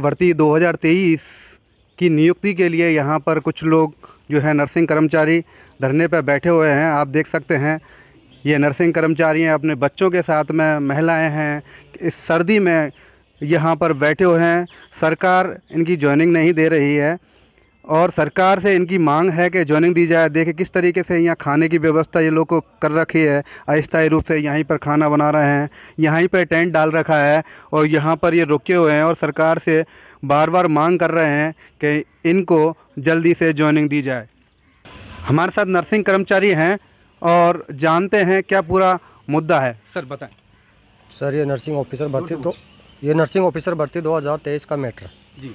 भर्ती 2023 की नियुक्ति के लिए यहाँ पर कुछ लोग जो है नर्सिंग कर्मचारी धरने पर बैठे हुए हैं। आप देख सकते हैं ये नर्सिंग कर्मचारी हैं, अपने बच्चों के साथ में महिलाएं हैं, इस सर्दी में यहाँ पर बैठे हुए हैं। सरकार इनकी ज्वाइनिंग नहीं दे रही है और सरकार से इनकी मांग है कि ज्वाइनिंग दी जाए। देखिए किस तरीके से यहाँ खाने की व्यवस्था ये लोग को कर रखी है, अस्थायी रूप से यहीं पर खाना बना रहे हैं, यहीं पर टेंट डाल रखा है और यहाँ पर ये रुके हुए हैं और सरकार से बार बार मांग कर रहे हैं कि इनको जल्दी से ज्वाइनिंग दी जाए। हमारे साथ नर्सिंग कर्मचारी हैं और जानते हैं क्या पूरा मुद्दा है। सर बताएं। सर ये नर्सिंग ऑफिसर भर्ती 2023 का मैटर जी।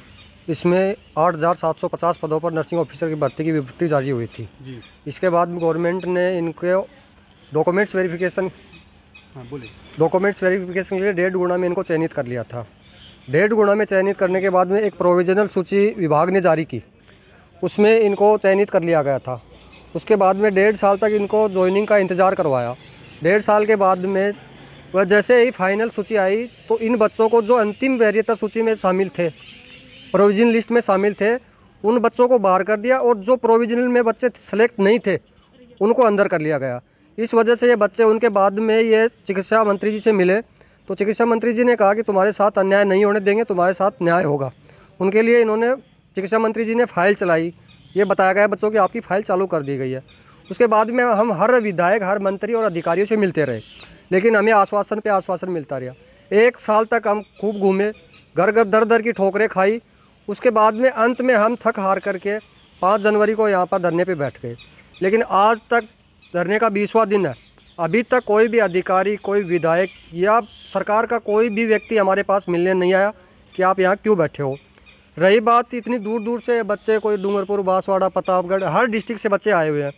इसमें 8,750 पदों पर नर्सिंग ऑफिसर की भर्ती की विज्ञप्ति जारी हुई थी जी। इसके बाद गवर्नमेंट ने इनके डॉक्यूमेंट्स वेरिफिकेशन के लिए 1.5 गुना में इनको चयनित कर लिया था। 1.5 गुना में चयनित करने के बाद में एक प्रोविजनल सूची विभाग ने जारी की, उसमें इनको चयनित कर लिया गया था। उसके बाद में 1.5 साल तक इनको ज्वाइनिंग का इंतज़ार करवाया। 1.5 साल के बाद में वह जैसे ही फाइनल सूची आई तो इन बच्चों को जो अंतिम वरीयता सूची में शामिल थे, प्रोविजनल लिस्ट में शामिल थे, उन बच्चों को बाहर कर दिया और जो प्रोविजनल में बच्चे सेलेक्ट नहीं थे उनको अंदर कर लिया गया। इस वजह से ये बच्चे उनके बाद में ये चिकित्सा मंत्री जी से मिले तो चिकित्सा मंत्री जी ने कहा कि तुम्हारे साथ अन्याय नहीं होने देंगे, तुम्हारे साथ न्याय होगा। उनके लिए इन्होंने चिकित्सा मंत्री जी ने फाइल चलाई। ये बताया गया बच्चों की आपकी फ़ाइल चालू कर दी गई है। उसके बाद में हम हर विधायक, हर मंत्री और अधिकारियों से मिलते रहे, लेकिन हमें आश्वासन पे आश्वासन मिलता रहा। 1 साल तक हम खूब घूमे, घर घर दर दर की ठोकरें खाई। उसके बाद में अंत में हम थक हार करके 5 जनवरी को यहाँ पर धरने पे बैठ गए। लेकिन आज तक धरने का 20वां दिन है, अभी तक कोई भी अधिकारी, कोई विधायक या सरकार का कोई भी व्यक्ति हमारे पास मिलने नहीं आया कि आप यहाँ क्यों बैठे हो। रही बात, इतनी दूर दूर से बच्चे, कोई डूंगरपुर, बांसवाड़ा, प्रतापगढ़, हर डिस्ट्रिक्ट से बच्चे आए हुए हैं,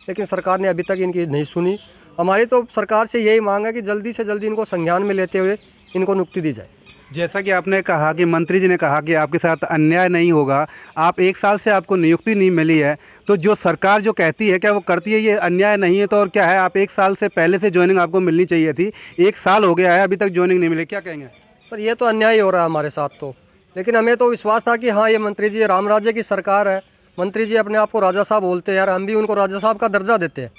लेकिन सरकार ने अभी तक इनकी नहीं सुनी। हमारी तो सरकार से यही मांग है कि जल्दी से जल्दी इनको संज्ञान में लेते हुए इनको नियुक्ति दी जाए। जैसा कि आपने कहा कि मंत्री जी ने कहा कि आपके साथ अन्याय नहीं होगा, आप 1 साल से आपको नियुक्ति नहीं मिली है, तो जो सरकार जो कहती है क्या वो करती है? ये अन्याय नहीं है तो और क्या है? आप 1 साल से पहले से ज्वाइनिंग आपको मिलनी चाहिए थी, 1 साल हो गया है अभी तक ज्वाइनिंग नहीं मिली, क्या कहेंगे? सर ये तो अन्याय हो रहा है हमारे साथ तो, लेकिन हमें तो विश्वास था कि हाँ ये मंत्री जी राम राज्य की सरकार है, मंत्री जी अपने आप को राजा साहब बोलते हैं यार, हम भी उनको राजा साहब का दर्जा देते हैं,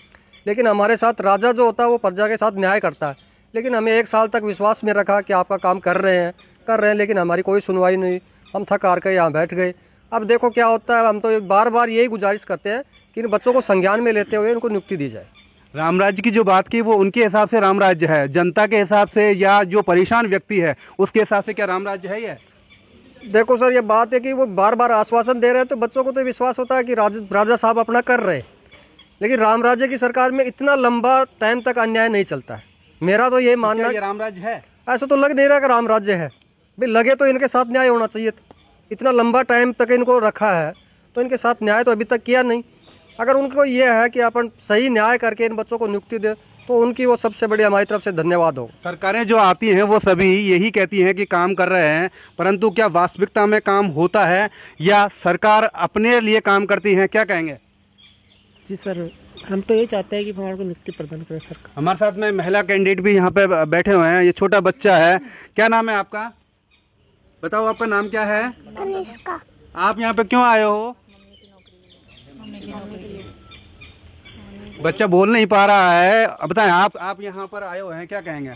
लेकिन हमारे साथ राजा जो होता है वो प्रजा के साथ न्याय करता है। लेकिन हमें 1 साल तक विश्वास में रखा कि आपका काम कर रहे हैं, लेकिन हमारी कोई सुनवाई नहीं। हम थक हार कर यहाँ बैठ गए। अब देखो क्या होता है। हम तो बार बार यही गुजारिश करते हैं कि इन बच्चों को संज्ञान में लेते हुए इनको नियुक्ति दी जाए। राम राज्य की जो बात की वो उनके हिसाब से राम राज्य है, जनता के हिसाब से या जो परेशान व्यक्ति है उसके हिसाब से क्या राम राज्य है? ये देखो सर, ये बात है कि वो बार बार आश्वासन दे रहे हैं तो बच्चों को तो विश्वास होता है कि राजा साहब अपना कर रहे हैं, लेकिन राम राज्य की सरकार में इतना लंबा टाइम तक अन्याय नहीं चलता है। मेरा तो ये मानना है। राम राज्य है? ऐसा तो लग नहीं रहा कि राम राज्य है। भाई लगे तो इनके साथ न्याय होना चाहिए था। इतना लंबा टाइम तक इनको रखा है तो इनके साथ न्याय तो अभी तक किया नहीं। अगर उनको ये है कि अपन सही न्याय करके इन बच्चों को नियुक्ति दे तो उनकी वो सबसे बड़ी हमारी तरफ से धन्यवाद हो। सरकारें जो आती हैं वो सभी यही कहती हैं कि काम कर रहे हैं, परंतु क्या वास्तविकता में काम होता है या सरकार अपने लिए काम करती है? क्या कहेंगे? जी सर, हम तो ये चाहते हैं कि हमारे को नियुक्ति प्रदान करे सरकार। हमारे साथ में महिला कैंडिडेट भी यहाँ पे बैठे हुए हैं। ये छोटा बच्चा है, क्या नाम है आपका? बताओ आपका नाम क्या है? कनिष्का। आप यहाँ पे क्यों आए हो? बच्चा बोल नहीं पा रहा है, बताएं आप यहाँ पर आए हुए हैं, क्या कहेंगे?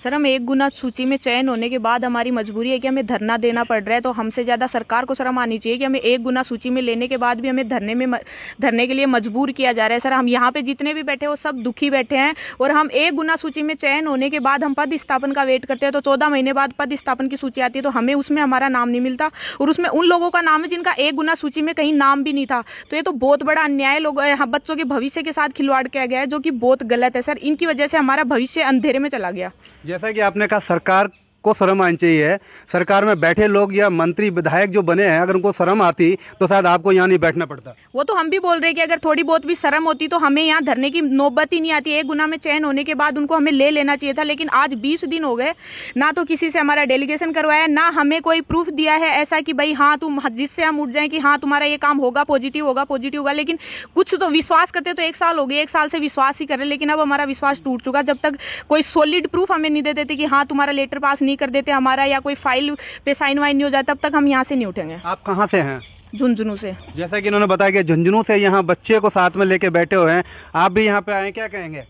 सर हम 1 गुना सूची में चयन होने के बाद हमारी मजबूरी है कि हमें धरना देना पड़ रहा है, तो हमसे ज़्यादा सरकार को शर्म आनी चाहिए कि हमें 1 गुना सूची में लेने के बाद भी हमें धरने के लिए मजबूर किया जा रहा है। सर हम यहाँ पे जितने भी बैठे वो सब दुखी बैठे हैं और हम 1 गुना सूची में चयन होने के बाद हम पद स्थापन का वेट करते हैं, तो 14 महीने बाद पद स्थापन की सूची आती है तो हमें उसमें हमारा नाम नहीं मिलता और उसमें उन लोगों का नाम है जिनका 1 गुना सूची में कहीं नाम भी नहीं था। तो ये तो बहुत बड़ा अन्याय बच्चों के भविष्य के साथ खिलवाड़ किया गया है, जो कि बहुत गलत है सर। इनकी वजह से हमारा भविष्य अंधेरे में चला गया। जैसा कि आपने कहा सरकार को शर्म आनी चाहिए, सरकार में बैठे लोग या मंत्री विधायक जो बने हैं अगर उनको शर्म आती तो शायद आपको यहाँ नहीं बैठना पड़ता। वो तो हम भी बोल रहे हैं कि अगर थोड़ी बहुत भी शर्म होती तो हमें यहाँ धरने की नौबत ही नहीं आती। 1 गुना में चयन होने के बाद उनको हमें ले लेना चाहिए था, लेकिन आज 20 दिन हो गए, ना तो किसी से हमारा डेलीगेशन करवाया, ना हमें कोई प्रूफ दिया है ऐसा कि भाई हाँ तुम जिससे हम उठ जाएं कि हाँ तुम्हारा ये काम होगा, पॉजिटिव होगा। लेकिन कुछ तो विश्वास करते तो 1 साल हो गए, 1 साल से विश्वास ही कर रहे, लेकिन अब हमारा विश्वास टूट चुका। जब तक कोई सॉलिड प्रूफ हमें नहीं दे देते कि हाँ तुम्हारा लेटर पास नहीं नहीं कर देते हमारा, या कोई फाइल पे साइन वाइन नहीं हो जाता, तब तक हम यहाँ से नहीं उठेंगे। आप कहाँ से हैं? झुंझुनू से। जैसा कि इन्होंने बताया कि झुंझुनू से यहाँ बच्चे को साथ में लेके बैठे हुए हैं, आप भी यहाँ पे आए, क्या कहेंगे?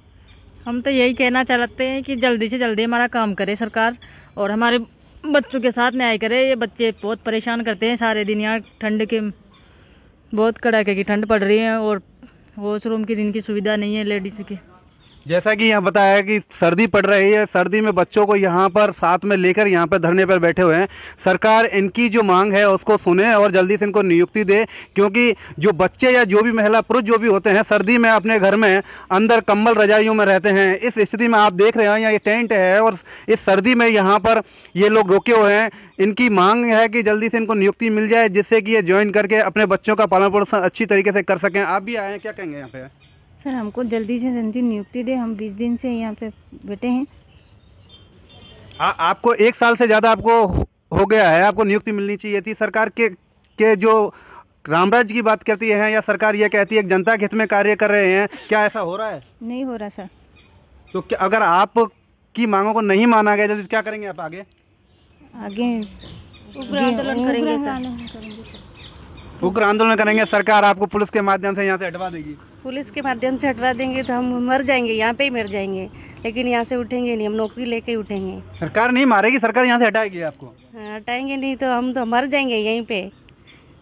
हम तो यही कहना चाहते हैं कि जल्दी से जल्दी हमारा काम करे सरकार और हमारे बच्चों के साथ न्याय करे। ये बच्चे बहुत परेशान करते हैं सारे दिन, यहाँ ठंड के बहुत कड़ाके की ठंड पड़ रही है और वॉशरूम की दिन की सुविधा नहीं है लेडीज़ की। जैसा कि यहाँ बताया कि सर्दी पड़ रही है, सर्दी में बच्चों को यहाँ पर साथ में लेकर यहाँ पर धरने पर बैठे हुए हैं। सरकार इनकी जो मांग है उसको सुने और जल्दी से इनको नियुक्ति दे, क्योंकि जो बच्चे या जो भी महिला पुरुष जो भी होते हैं सर्दी में अपने घर में अंदर कंबल रजाइयों में रहते हैं। इस स्थिति में आप देख रहे हैं यहाँ ये टेंट है और इस सर्दी में यहाँ पर ये लोग रुके हुए हैं। इनकी मांग है कि जल्दी से इनको नियुक्ति मिल जाए, जिससे कि ये ज्वाइन करके अपने बच्चों का पालन पोषण अच्छी तरीके से कर सकें। आप भी आए हैं, क्या कहेंगे यहाँ पे? सर हमको जल्दी से जल्दी नियुक्ति दे, हम 20 दिन से यहाँ पे बैठे हैं। आपको 1 साल से ज़्यादा आपको हो गया है, आपको नियुक्ति मिलनी चाहिए थी। सरकार के जो रामराज की बात करती है या सरकार ये कहती है कि जनता के हित में कार्य कर रहे हैं, क्या ऐसा हो रहा है? नहीं हो रहा सर। तो क्या अगर आपकी मांगों को नहीं माना गया तो क्या करेंगे आप आगे? उग्र आंदोलन करेंगे सर। उग्र आंदोलन करेंगे। सरकार आपको पुलिस के माध्यम से यहाँ से हटवा देगी? पुलिस के माध्यम से हटवा देंगे तो हम मर जाएंगे, यहाँ पे ही मर जाएंगे, लेकिन यहाँ से उठेंगे नहीं, हम नौकरी लेके ही उठेंगे। सरकार नहीं मारेगी, सरकार यहाँ से हटाएगी आपको? हटाएंगे नहीं तो हम तो मर जाएंगे यहीं पे।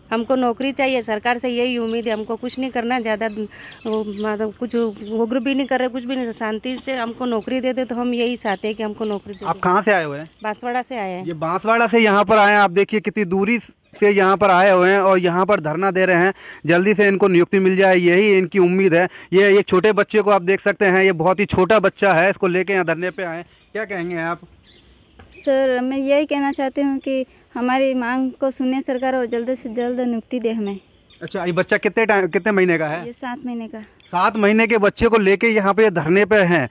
हमको नौकरी चाहिए, सरकार से यही उम्मीद है। हमको कुछ नहीं करना, ज़्यादा मतलब कुछ उग्र भी नहीं कर रहे, कुछ भी नहीं, शांति से हमको नौकरी दे दे तो हम यही चाहते हैं कि हमको नौकरी दे। आप कहाँ से आए हुए हैं? बांसवाड़ा से आए हैं। ये बांसवाड़ा से यहाँ पर आए हैं, आप देखिए कितनी दूरी से यहाँ पर आए हुए हैं और यहाँ पर धरना दे रहे हैं। जल्दी से इनको नियुक्ति मिल जाए, यही इनकी उम्मीद है। ये छोटे बच्चे को आप देख सकते हैं, ये बहुत ही छोटा बच्चा है, इसको लेके यहाँ धरने पे आए। क्या कहेंगे आप? सर मैं यही कहना चाहती हूँ कि हमारी मांग को सुने सरकार और जल्द से जल्द नियुक्ति दे हमें। अच्छा, ये बच्चा कितने महीने का है? ये 7 महीने का। 7 महीने के बच्चे को लेके यहाँ पे धरने पे हैं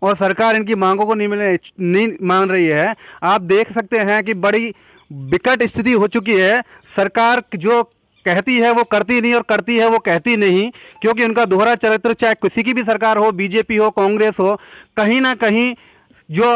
और सरकार इनकी मांगों को नहीं मान रही है। आप देख सकते हैं कि बड़ी विकट स्थिति हो चुकी है। सरकार जो कहती है वो करती नहीं और करती है वो कहती नहीं, क्योंकि उनका दोहरा चरित्र, चाहे किसी की भी सरकार हो, बीजेपी हो, कांग्रेस हो, कहीं ना कहीं जो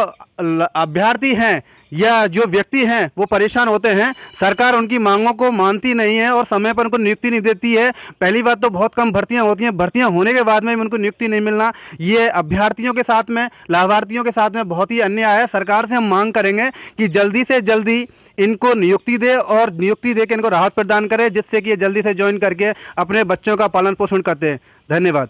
अभ्यर्थी हैं या जो व्यक्ति हैं वो परेशान होते हैं। सरकार उनकी मांगों को मानती नहीं है और समय पर उनको नियुक्ति नहीं देती है। पहली बात तो बहुत कम भर्तियां होती हैं, भर्तियां होने के बाद में भी उनको नियुक्ति नहीं मिलना, ये अभ्यर्थियों के साथ में, लाभार्थियों के साथ में बहुत ही अन्याय है। सरकार से हम मांग करेंगे कि जल्दी से जल्दी इनको नियुक्ति दे और नियुक्ति दे के इनको राहत प्रदान करे, जिससे कि ये जल्दी से ज्वाइन करके अपने बच्चों का पालन पोषण करते हैं। धन्यवाद।